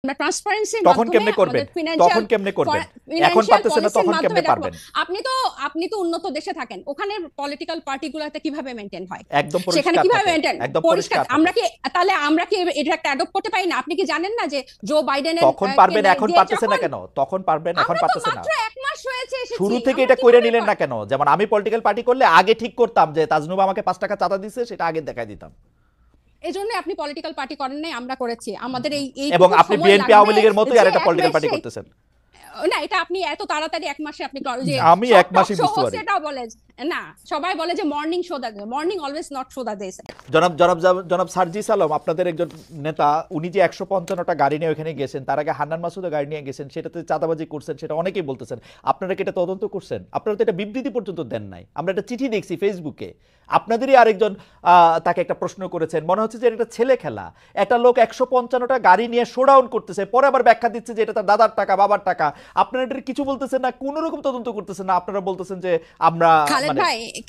আমরা ট্রান্সপারেন্সির তখন মাধ্যমে কেমনে করবেন? আমাদের ফিনান্সিয়াল তখন কেমনে করবেন? এখন ফিনান্সিয়াল পারতেছেন না, পলিসির তখন মাধ্যমে কেমনে দেখো। পারবেন? আপনি তো উন্নত দেশে থাকেন, ওখানে পলিটিক্যাল পার্টিগুলোতে কিভাবে মেনটেন হয়, একদম সেখানে পরিষ্কার কিভাবে থাকে, মেনটেন একদম পরিষ্কার। পরিষ্কার আমরা থাকে। কি তাহলে আমরা কি এটা একটা অ্যাডপ্ট করতে পারি না? আপনি কি জানেন না যে জো বাইডেনের তখন কে পারবেন, এখন দিয়ে পারতেছেন না যখন কেন? তখন পারবেন, এখন আমরা তো পারতেছেন না। মাত্র 1 মাস হয়েছে এসেছি, শুরু থেকে আমরা এটা কইরা কিভাবে নিলেন না কেন? যেমন আমি পলিটিক্যাল পার্টি করলে আগে ঠিক করতাম যে তাজনুবা আমাকে 5 টাকা চাঁদা দিছে, সেটা আগে দেখাই দিতাম। এই জন্য আপনি পলিটিক্যাল পার্টি করেন নাই, আমরা করেছি। আমাদের এবং এইটুকু আপনি সময় বিএনপি লাগবে আওয়ামী লীগের মতোই যে আর একটা এক পলিটিক্যাল পার্টি মাসে। করতেছেন। না, এটা আপনি এত তাড়াতাড়ি 1 মাসে আপনি যে আমি সব এক টক মাসেই শো বুঝতে হোস্ট পারি। এটাও বলে না, সবাই বলে যে মর্নিং শো দা, মর্নিং অলওয়েজ নট শো দা দিস। জনাব জনাব জনাব সার্জিস আলম, আপনাদের একজন নেতা, উনি যে 155টা গাড়ি নিয়ে ওখানে গেছেন, তার আগে হান্নান মাসুদও গাড়ি নিয়ে গেছেন, সেটাতে চাঁদাবাজি করছেন, সেটা অনেকেই বলতেছেন। আপনারা কি এটা তদন্ত করছেন? আপনারা তো এটা বিবৃতি পর্যন্ত দেন নাই। আমরা একটা চিঠি দেখছি ফেসবুকে, আপনাদেরই আরেকজন তাকে একটা প্রশ্ন করেছেন, মনে হচ্ছে যে এটা ছেলে খেলা। একটা লোক 155টা গাড়ি নিয়ে শোডাউন করতেছে, পরে আবার ব্যাখ্যা দিচ্ছে যে এটা তার দাদার টাকা, বাবার টাকা। আপনারা এটা কিছু বলতেছেন না, কোনো রকম তদন্ত করতেছেন না। আপনারা বলতেছেন যে আমরা মানে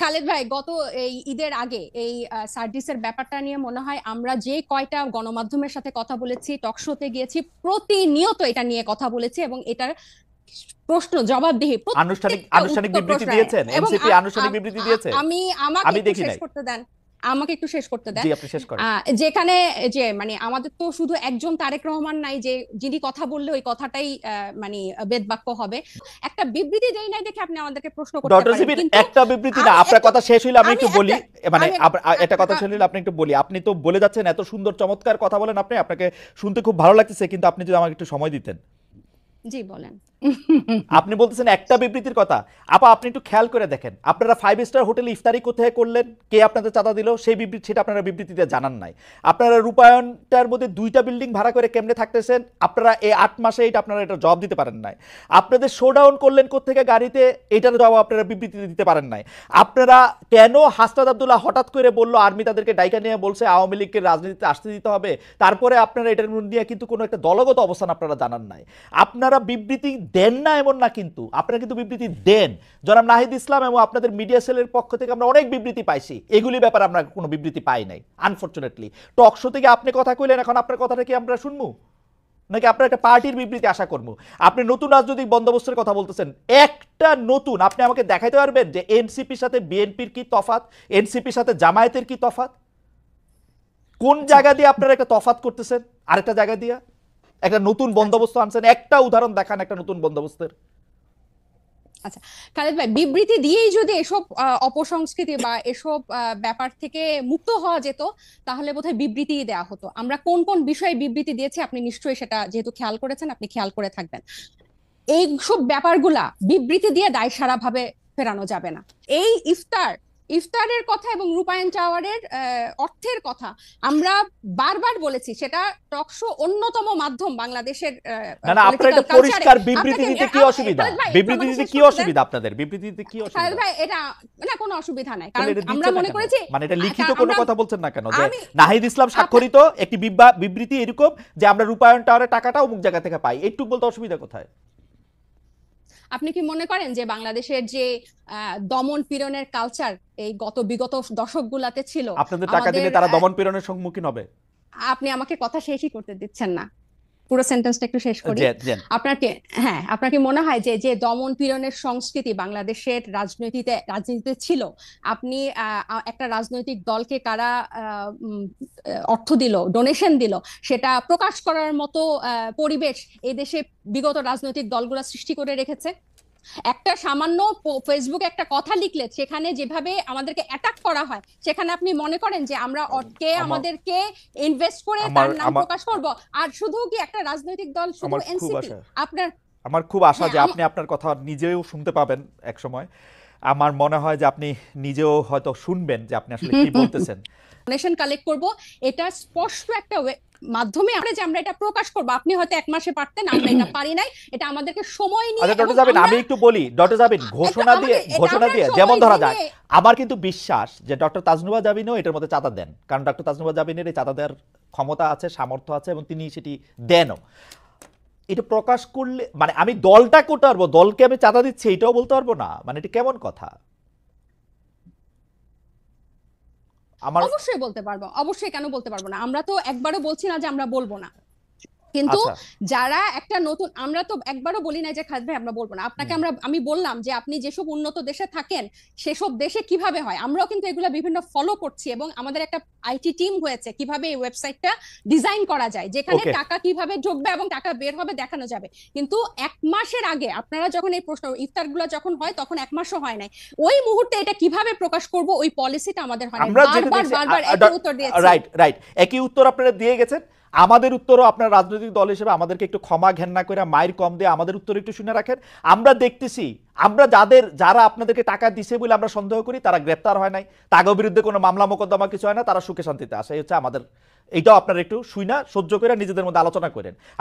খালেদ ভাই গত এই ঈদের আগে এই সার্ভিসের ব্যাপারটা নিয়ে মনে হয় আমরা যে কয়টা গণমাধ্যমের সাথে কথা বলেছি, টক শোতে গিয়েছি, প্রতিনিয়ত এটা নিয়ে কথা বলেছি এবং এটার প্রশ্ন জবাবদিহি আনুষ্ঠানিক প্রত্যেকটা আনুষ্ঠানিক উত্তর বিবৃতি প্রশ্ন। দিয়েছেন? এবং এনসিপি আনুষ্ঠানিক বিবৃতি দিয়েছে? আমাকে আমি একটু দেখি শেষ নাই। করতে দেন, আমাকে একটু শেষ করতে দেন। জি, আপনি শেষ করেন। যেখানে যে মানে আমাদের তো শুধু একজন তারেক রহমান নাই যে যিনি কথা বললে ওই কথাটাই মানে বেদবাক্য হবে। একটা বিবৃতি দেই নাই দেখে আপনি আমাদেরকে প্রশ্ন করতে ডক্টর পারেন, সিবির কিন্তু একটা বিবৃতি না, আমি আপনার একটু কথা শেষ হইলে আমি আমি একটু বলি। একটা মানে আমি এটা কথা শেষ হইলে আপনি একটু বলি। আপনি তো বলে যাচ্ছেন, এত সুন্দর চমৎকার কথা বলেন আপনি, আপনাকে শুনতে খুব ভালো লাগতেছে, কিন্তু আপনি যদি আমাকে একটু সময় দিতেন। জি বলেন। আপনি বলতেছেন একটা বিবৃতির কথা। আপা, আপনি একটু খেয়াল করে দেখেন, আপনারা 5 স্টার হোটেলে ইফতারি কোথায় করলেন, কে আপনাদের চাঁদা দিল, সেই বিবৃতি সেটা আপনারা বিবৃতিতে জানান নাই। আপনারা রূপায়ণটার মধ্যে 2টা বিল্ডিং ভাড়া করে কেমনে থাকতেছেন, আপনারা এই 8 মাসে এটা আপনারা এটা জবাব দিতে পারেন নাই। আপনাদের শোডাউন করলেন কোত্থেকে গাড়িতে, এটার জবাব আপনারা বিবৃতিতে দিতে পারেন নাই। আপনারা কেন হাসনাত আব্দুল্লাহ হঠাৎ করে বলল আর্মি তাদেরকে ডাইকা নিয়ে বলছে আওয়ামী লীগকে রাজনীতিতে আসতে দিতে হবে, তারপরে আপনারা এটার নিয়ে কিন্তু কোনো একটা দলগত অবস্থান আপনারা জানান নাই। আপনারা বিবৃতি দেন না এমন না, কিন্তু আপনারা কিন্তু বিবৃতি দেন। জনাব নাহিদ ইসলাম এবং আপনাদের মিডিয়া সেলের পক্ষ থেকে আমরা অনেক বিবৃতি পাইছি, এগুলি ব্যাপারে আমরা কোনো বিবৃতি পাই নাই আনফরচুনেটলি। টক শো থেকে আপনি কথা কইলেন, এখন আপনার কথাটা কি আমরা শুনবো, নাকি আপনার একটা পার্টির বিবৃতি আশা করবো? আপনি নতুন রাজনৈতিক বন্দোবস্তের কথা বলতেছেন, একটা নতুন আপনি আমাকে দেখাইতে পারবেন যে এনসিপির সাথে বিএনপির কি তফাত, এনসিপির সাথে জামায়াতের কি তফাত? কোন জায়গা দিয়ে আপনারা একটা তফাত করতেছেন আরেকটা জায়গা দিয়ে? একটা নতুন বন্দোবস্ত আনছেন, একটা উদাহরণ দেখান একটা নতুন বন্দোবস্তের। আচ্ছা খালেদ ভাই, বিবৃতি দিয়েই যদি এসব অপসংস্কৃতি বা এসব ব্যাপার থেকে মুক্ত হওয়া যেত তাহলে বোধহয় বিবৃতি দেওয়া হতো। আমরা কোন কোন বিষয়ে বিবৃতি দিয়েছি আপনি নিশ্চয়ই সেটা যেহেতু খেয়াল করেছেন আপনি খেয়াল করে থাকবেন। এইসব ব্যাপারগুলা বিবৃতি দিয়ে দায়সারা ভাবে ফেরানো যাবে না। এই ইফতারের কথা এবং রূপায়ণ টাওয়ারের অর্থের কথা আমরা বারবার বলেছি, সেটা টকশো অন্যতম মাধ্যম বাংলাদেশের না না, আপনার এটা পরিষ্কার বিবৃতি দিতে কি অসুবিধা? বিবৃতি দিতে কি অসুবিধা আপনাদের? বিবৃতি দিতে কি অসুবিধা? ভাই এটা না কোনো অসুবিধা নাই, কারণ আমরা মনে করেছি মানে এটা লিখিত কোনো কথা বলছেন না কেন যে নাহিদ ইসলাম স্বাক্ষরিত একটি বিবৃতি এরকম যে আমরা রূপায়ণ টাওয়ারের টাকাটা অমুক জায়গা থেকে পাই, এইটুকু বলতে অসুবিধা কোথায়? আপনি কি মনে করেন যে বাংলাদেশের যে দমন পীড়নের কালচার এই বিগত দশকগুলাতে ছিল, আপনাদের টাকা দিলে তারা দমন পীড়নের সম্মুখীন হবে? আপনি আমাকে কথা শেষই করতে দিচ্ছেন না, পুরো সেন্টেন্সটা একটু শেষ করি। আপনার কি মনে হয় যে যে দমন পীড়নের সংস্কৃতি বাংলাদেশের রাজনীতিতে ছিল, আপনি একটা রাজনৈতিক দলকে কারা অর্থ দিল, ডোনেশন দিল, সেটা প্রকাশ করার মতো পরিবেশ এই দেশে বিগত রাজনৈতিক দলগুলো সৃষ্টি করে রেখেছে? একটা সামান্য ফেসবুকে একটা কথা লিখলে সেখানে যেভাবে আমাদেরকে অ্যাটাক করা হয়, সেখানে আপনি মনে করেন যে আমরা আমাদেরকে ইনভেস্ট করে তার নাম প্রকাশ করব? আর শুধু কি একটা রাজনৈতিক দল, শুধু এনসিপি? আমার খুব আশা যে আপনি আপনার কথা নিজেও শুনতে পাবেন এক সময়। আমার মনে হয় যে আপনি নিজেও হয়তো শুনবেন যে আপনি আসলে কি বলতেছেন। ডোনেশন কালেক্ট করব, এটা স্পষ্ট একটা মাধ্যমে আমরা যে আমরা এটা প্রকাশ করব। আপনি হয়তো 1 মাসে পারতেন, আমরা এটা পারি নাই, এটা আমাদেরকে সময় নিয়ে। আচ্ছা ডক্টর জাবিন, আমি একটু বলি, ডক্টর জাবিন ঘোষণা দিয়ে যেমন ধরা যায়, আমার কিন্তু বিশ্বাস যে ডক্টর তাজনুবা জাবিনও এটার মধ্যে চাঁদা দেন, কারণ ডক্টর তাজনুবা জাবিনের এই চাঁদা দেওয়ার ক্ষমতা আছে, সামর্থ্য আছে এবং তিনি সেটি দেনও। এটা প্রকাশ করলে মানে আমি দলটা করতে পারবো, দলকে আমি চাঁদা দিচ্ছি এটাও বলতে পারবো না, মানে এটা কেমন কথা? অবশ্যই বলতে পারবো, অবশ্যই, কেন বলতে পারবো না? আমরা তো একবারও বলছি না যে আমরা বলবো না। কিন্তু যারা একটা নতুন, আমরা তো একবারও বলি না যে খালেদ ভাই আমরা বলবো না আপনাকে, আমি বললাম যে আপনি যেসব উন্নত দেশে থাকেন সেসব দেশে কিভাবে হয়, আমরাও কিন্তু এগুলো বিভিন্ন ফলো করছি এবং আমাদের একটা আইটি টিম হয়েছে কিভাবে এই ওয়েবসাইটটা ডিজাইন করা যায়, যেখানে টাকা কিভাবে ঢুকবে এবং টাকা বের হবে দেখানো যাবে। কিন্তু 1 মাসের আগে আপনারা যখন এই প্রশ্ন ইফতারগুলো যখন হয় তখন 1 মাসও হয় নাই, ওই মুহূর্তে এটা কিভাবে প্রকাশ করব ওই পলিসিটা আমাদের হয় না, বারবার একই উত্তর দিয়েছি। রাইট রাইট, একই উত্তর আপনারা দিয়ে গেছেন। আমাদের উত্তরও আপনার রাজনৈতিক দল হিসেবে আমাদেরকে একটু ক্ষমা ঘেন্না করে মায়ের কম দিয়ে আমাদের উত্তর একটু শুনে রাখেন। আমরা দেখতেছি আমরা যারা আপনাদেরকে টাকা দিছে বলে আমরা সন্দেহ করি তারা গ্রেপ্তার হয় নাই, তাদের বিরুদ্ধে কোনো মামলা মোকদ্দমা কিছু হয় না, তারা সুখে শান্তিতে আসে, এই হচ্ছে আমাদের। এইটাও আপনারা একটু শুই না সহ্য করে নিজেদের মধ্যে আলোচনা করেন।